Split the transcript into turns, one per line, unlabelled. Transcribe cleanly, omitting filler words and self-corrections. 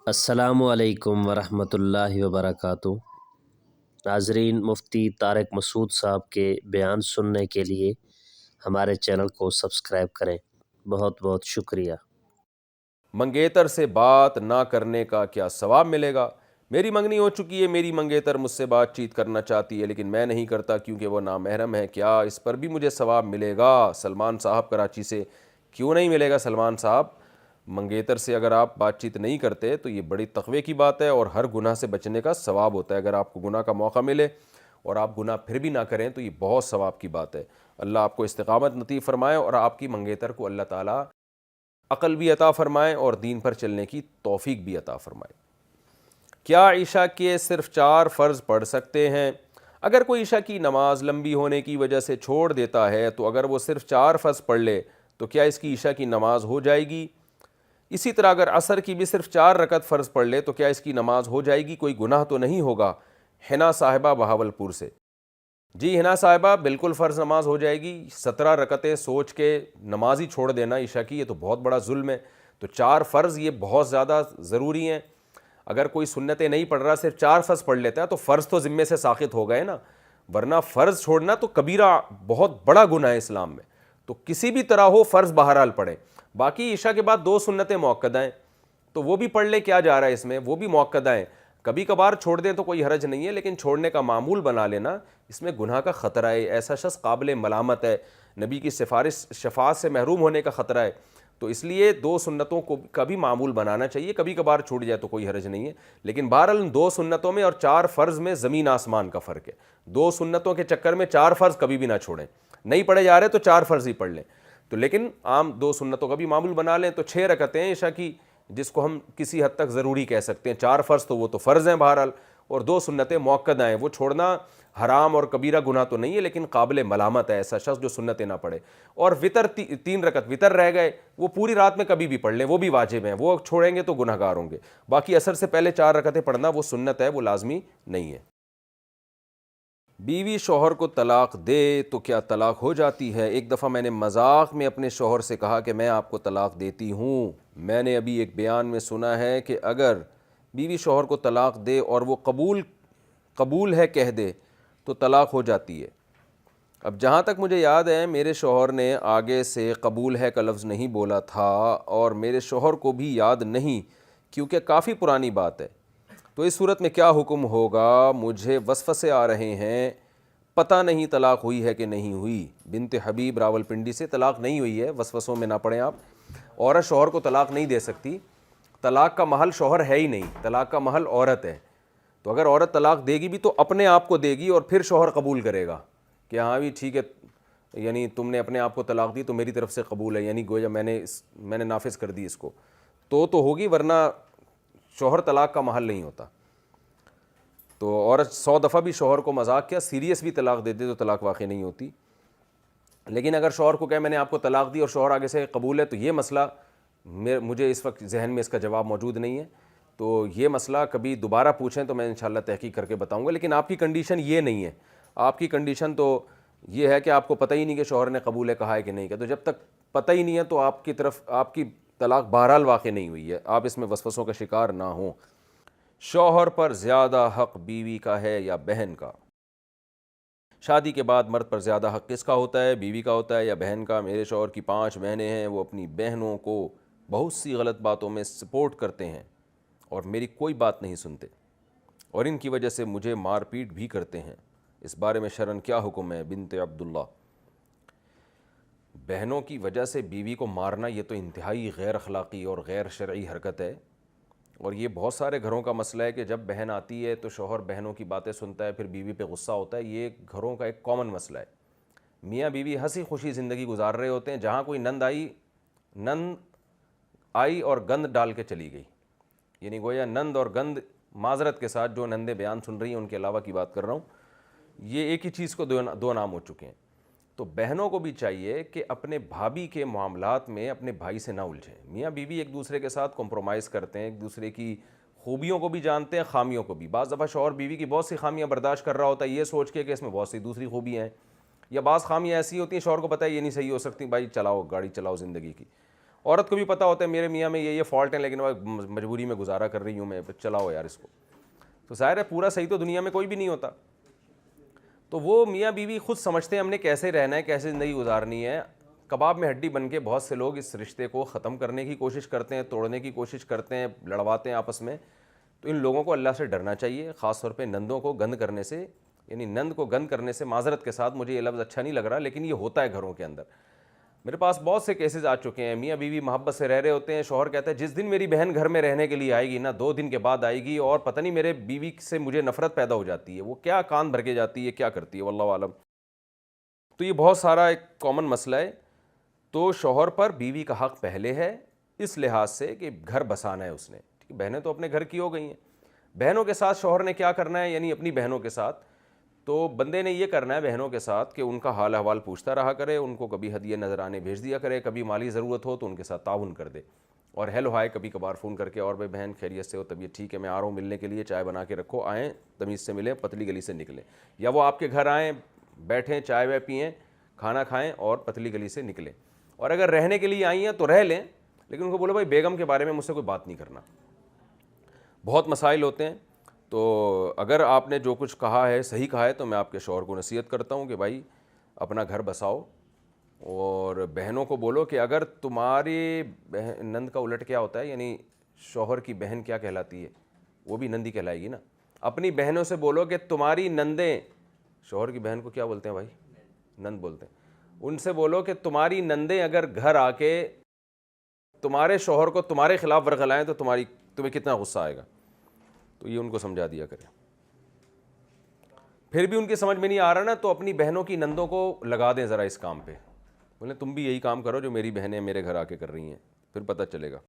السلام علیکم ورحمۃ اللہ وبرکاتہ۔ ناظرین، مفتی طارق مسعود صاحب کے بیان سننے کے لیے ہمارے چینل کو سبسکرائب کریں۔ بہت بہت شکریہ۔
منگیتر سے بات نہ کرنے کا کیا ثواب ملے گا؟ میری منگنی ہو چکی ہے، میری منگیتر مجھ سے بات چیت کرنا چاہتی ہے لیکن میں نہیں کرتا کیونکہ وہ نامحرم ہے، کیا اس پر بھی مجھے ثواب ملے گا؟ سلمان صاحب کراچی سے۔ کیوں نہیں ملے گا سلمان صاحب؟ منگیتر سے اگر آپ بات چیت نہیں کرتے تو یہ بڑی تقوی کی بات ہے اور ہر گناہ سے بچنے کا ثواب ہوتا ہے۔ اگر آپ کو گناہ کا موقع ملے اور آپ گناہ پھر بھی نہ کریں تو یہ بہت ثواب کی بات ہے۔ اللہ آپ کو استقامت نصیب فرمائے اور آپ کی منگیتر کو اللہ تعالیٰ عقل بھی عطا فرمائے اور دین پر چلنے کی توفیق بھی عطا فرمائے۔ کیا عشاء کے صرف 4 فرض پڑھ سکتے ہیں؟ اگر کوئی عشاء کی نماز لمبی ہونے کی وجہ سے چھوڑ دیتا ہے تو اگر وہ صرف 4 فرض پڑھ لے تو کیا اس کی عشاء کی نماز ہو جائے گی؟ اسی طرح اگر عصر کی بھی صرف 4 رکعت فرض پڑھ لے تو کیا اس کی نماز ہو جائے گی؟ کوئی گناہ تو نہیں ہوگا؟ حنا صاحبہ بہاولپور سے۔ جی حنا صاحبہ، بالکل فرض نماز ہو جائے گی۔ 17 رکعتیں سوچ کے نماز ہی چھوڑ دینا عشاء کی، یہ تو بہت بڑا ظلم ہے۔ تو 4 فرض یہ بہت زیادہ ضروری ہیں۔ اگر کوئی سنتیں نہیں پڑھ رہا، صرف 4 فرض پڑھ لیتا ہے تو فرض تو ذمے سے ساقط ہو گئے نا، ورنہ فرض چھوڑنا تو کبیرہ بہت بڑا گناہ ہے اسلام میں۔ تو کسی بھی طرح ہو فرض بہرحال پڑھیں۔ باقی عشاء کے بعد 2 سنتیں مؤکدہ ہیں تو وہ بھی پڑھ لے، کیا جا رہا ہے اس میں، وہ بھی مؤکدہ ہیں۔ کبھی کبھار چھوڑ دیں تو کوئی حرج نہیں ہے، لیکن چھوڑنے کا معمول بنا لینا اس میں گناہ کا خطرہ ہے۔ ایسا شخص قابل ملامت ہے، نبی کی شفاعت سے محروم ہونے کا خطرہ ہے۔ تو اس لیے 2 سنتوں کو کبھی معمول بنانا چاہیے، کبھی کبھار چھوٹ جائے تو کوئی حرج نہیں ہے، لیکن بہرحال ان 2 سنتوں میں اور 4 فرض میں زمین آسمان کا فرق ہے۔ 2 سنتوں کے چکر میں 4 فرض کبھی بھی نہ چھوڑیں۔ نہیں پڑھے جا رہے تو 4 فرض ہی پڑھ لیں، تو لیکن عام 2 سنتوں کا بھی معمول بنا لیں۔ تو 6 رکعتیں ہیں عشاء کی، جس کو ہم کسی حد تک ضروری کہہ سکتے ہیں۔ 4 فرض تو وہ تو فرض ہیں بہرحال، اور 2 سنتیں مؤکدہ ہیں، وہ چھوڑنا حرام اور کبیرہ گناہ تو نہیں ہے لیکن قابل ملامت ہے ایسا شخص جو سنتیں نہ پڑھے۔ اور وطر 3 رکعت وطر رہ گئے، وہ پوری رات میں کبھی بھی پڑھ لیں، وہ بھی واجب ہیں، وہ چھوڑیں گے تو گناہ گار ہوں گے۔ باقی عصر سے پہلے 4 رکعتیں پڑھنا وہ سنت ہے، وہ لازمی نہیں ہے۔ بیوی شوہر کو طلاق دے تو کیا طلاق ہو جاتی ہے؟ ایک دفعہ میں نے مذاق میں اپنے شوہر سے کہا کہ میں آپ کو طلاق دیتی ہوں۔ میں نے ابھی ایک بیان میں سنا ہے کہ اگر بیوی شوہر کو طلاق دے اور وہ قبول ہے کہہ دے تو طلاق ہو جاتی ہے۔ اب جہاں تک مجھے یاد ہے میرے شوہر نے آگے سے قبول ہے کا لفظ نہیں بولا تھا، اور میرے شوہر کو بھی یاد نہیں کیونکہ کافی پرانی بات ہے۔ تو اس صورت میں کیا حکم ہوگا؟ مجھے وسوسے آ رہے ہیں، پتہ نہیں طلاق ہوئی ہے کہ نہیں ہوئی۔ بنت حبیب راولپنڈی سے۔ طلاق نہیں ہوئی ہے، وسوسوں میں نہ پڑیں آپ۔ عورت شوہر کو طلاق نہیں دے سکتی، طلاق کا محل شوہر ہے ہی نہیں، طلاق کا محل عورت ہے۔ تو اگر عورت طلاق دے گی بھی تو اپنے آپ کو دے گی اور پھر شوہر قبول کرے گا کہ ہاں بھی ٹھیک ہے، یعنی تم نے اپنے آپ کو طلاق دی تو میری طرف سے قبول ہے، یعنی گویا میں نے نافذ کر دی اس کو، تو ہوگی، ورنہ شوہر طلاق کا محل نہیں ہوتا۔ تو عورت 100 دفعہ بھی شوہر کو مذاق کیا سیریس بھی طلاق دے دے تو طلاق واقع نہیں ہوتی۔ لیکن اگر شوہر کو کہے میں نے آپ کو طلاق دی اور شوہر آگے سے قبول ہے تو یہ مسئلہ مجھے اس وقت ذہن میں اس کا جواب موجود نہیں ہے، تو یہ مسئلہ کبھی دوبارہ پوچھیں تو میں انشاءاللہ تحقیق کر کے بتاؤں گا۔ لیکن آپ کی کنڈیشن یہ نہیں ہے، آپ کی کنڈیشن تو یہ ہے کہ آپ کو پتہ ہی نہیں کہ شوہر نے قبول ہے کہا ہے کہ نہیں کہا، تو جب تک پتہ ہی نہیں ہے تو آپ کی طرف آپ کی طلاق بہرحال واقع نہیں ہوئی ہے، آپ اس میں وسوسوں کا شکار نہ ہوں۔ شوہر پر زیادہ حق بیوی کا ہے یا بہن کا؟ شادی کے بعد مرد پر زیادہ حق کس کا ہوتا ہے، بیوی کا ہوتا ہے یا بہن کا؟ میرے شوہر کی 5 بہنیں ہیں، وہ اپنی بہنوں کو بہت سی غلط باتوں میں سپورٹ کرتے ہیں اور میری کوئی بات نہیں سنتے، اور ان کی وجہ سے مجھے مار پیٹ بھی کرتے ہیں، اس بارے میں شرعاً کیا حکم ہے؟ بنت عبداللہ۔ بہنوں کی وجہ سے بیوی کو مارنا یہ تو انتہائی غیر اخلاقی اور غیر شرعی حرکت ہے، اور یہ بہت سارے گھروں کا مسئلہ ہے کہ جب بہن آتی ہے تو شوہر بہنوں کی باتیں سنتا ہے، پھر بیوی پہ غصہ ہوتا ہے۔ یہ گھروں کا ایک کامن مسئلہ ہے۔ میاں بیوی ہنسی خوشی زندگی گزار رہے ہوتے ہیں، جہاں کوئی نند آئی اور گند ڈال کے چلی گئی، یعنی گویا نند اور گند، معذرت کے ساتھ جو نندیں بیان سن رہی ہیں ان کے علاوہ کی بات کر رہا ہوں، یہ ایک ہی چیز کو 2 نام ہو چکے ہیں۔ تو بہنوں کو بھی چاہیے کہ اپنے بھابھی کے معاملات میں اپنے بھائی سے نہ الجھیں۔ میاں بیوی ایک دوسرے کے ساتھ کمپرومائز کرتے ہیں، ایک دوسرے کی خوبیوں کو بھی جانتے ہیں، خامیوں کو بھی۔ بعض دفعہ شوہر بیوی کی بہت سی خامیاں برداشت کر رہا ہوتا ہے یہ سوچ کے کہ اس میں بہت سی دوسری خوبیاں ہیں، یا بعض خامیاں ایسی ہوتی ہیں شوہر کو پتہ ہے یہ نہیں صحیح ہو سکتی، بھائی چلاؤ گاڑی چلاؤ زندگی کی، عورت کو بھی پتہ ہوتا ہے میرے میاں میں یہ فالٹ ہیں لیکن میں مجبوری میں گزارا کر رہی ہوں میں, چلاؤ یار اس کو. تو ظاہر ہے پورا صحیح تو دنیا میں کوئی بھی نہیں ہوتا. تو وہ میاں بیوی خود سمجھتے ہیں ہم نے کیسے رہنا ہے, کیسے زندگی گزارنی ہے. کباب میں ہڈی بن کے بہت سے لوگ اس رشتے کو ختم کرنے کی کوشش کرتے ہیں, توڑنے کی کوشش کرتے ہیں, لڑواتے ہیں آپس میں. تو ان لوگوں کو اللہ سے ڈرنا چاہیے, خاص طور پہ نندوں کو گند کرنے سے, یعنی نند کو گند کرنے سے. معذرت کے ساتھ مجھے یہ لفظ اچھا نہیں لگ رہا لیکن یہ ہوتا ہے گھروں کے اندر. میرے پاس بہت سے کیسز آ چکے ہیں, میاں بیوی محبت سے رہ رہے ہوتے ہیں, شوہر کہتا ہے جس دن میری بہن گھر میں رہنے کے لیے آئے گی نا 2 دن کے بعد آئے گی اور پتہ نہیں میرے بیوی سے مجھے نفرت پیدا ہو جاتی ہے, وہ کیا کان بھر کے جاتی ہے, کیا کرتی ہے, واللہ عالم. تو یہ بہت سارا ایک کامن مسئلہ ہے. تو شوہر پر بیوی کا حق پہلے ہے اس لحاظ سے کہ گھر بسانا ہے اس نے. بہنیں تو اپنے گھر کی ہو گئی ہیں. بہنوں کے ساتھ شوہر نے کیا کرنا ہے, یعنی اپنی بہنوں کے ساتھ تو بندے نے یہ کرنا ہے بہنوں کے ساتھ کہ ان کا حال احوال پوچھتا رہا کرے, ان کو کبھی ہدیے نذرانے بھیج دیا کرے, کبھی مالی ضرورت ہو تو ان کے ساتھ تعاون کر دے, اور ہیلو ہائے کبھی کبھار فون کر کے, اور بھائی بہن خیریت سے ہو, طبیعت ٹھیک ہے, میں آ رہا ہوں ملنے کے لیے, چائے بنا کے رکھو, آئیں تمیز سے ملیں, پتلی گلی سے نکلیں. یا وہ آپ کے گھر آئیں, بیٹھیں, چائے وائے پئیں, کھانا کھائیں اور پتلی گلی سے نکلیں. اور اگر رہنے کے لیے آئی ہیں تو رہ لیں, لیکن ان کو بولو بھائی بیگم کے بارے میں مجھ سے کوئی بات نہیں کرنا. بہت مسائل ہوتے ہیں. تو اگر آپ نے جو کچھ کہا ہے صحیح کہا ہے تو میں آپ کے شوہر کو نصیحت کرتا ہوں کہ بھائی اپنا گھر بساؤ, اور بہنوں کو بولو کہ اگر تمہاری نند کا الٹ کیا ہوتا ہے, یعنی شوہر کی بہن کیا کہلاتی ہے, وہ بھی نندی کہلائے گی نا. اپنی بہنوں سے بولو کہ تمہاری نندیں, شوہر کی بہن کو کیا بولتے ہیں بھائی, نند بولتے ہیں, ان سے بولو کہ تمہاری نندیں اگر گھر آ کے تمہارے شوہر کو تمہارے خلاف ورغلائیں تو تمہیں کتنا غصہ آئے گا. تو یہ ان کو سمجھا دیا کرے. پھر بھی ان کی سمجھ میں نہیں آ رہا نا, تو اپنی بہنوں کی نندوں کو لگا دیں ذرا اس کام پہ, بولیں تم بھی یہی کام کرو جو میری بہنیں میرے گھر آ کے کر رہی ہیں, پھر پتہ چلے گا.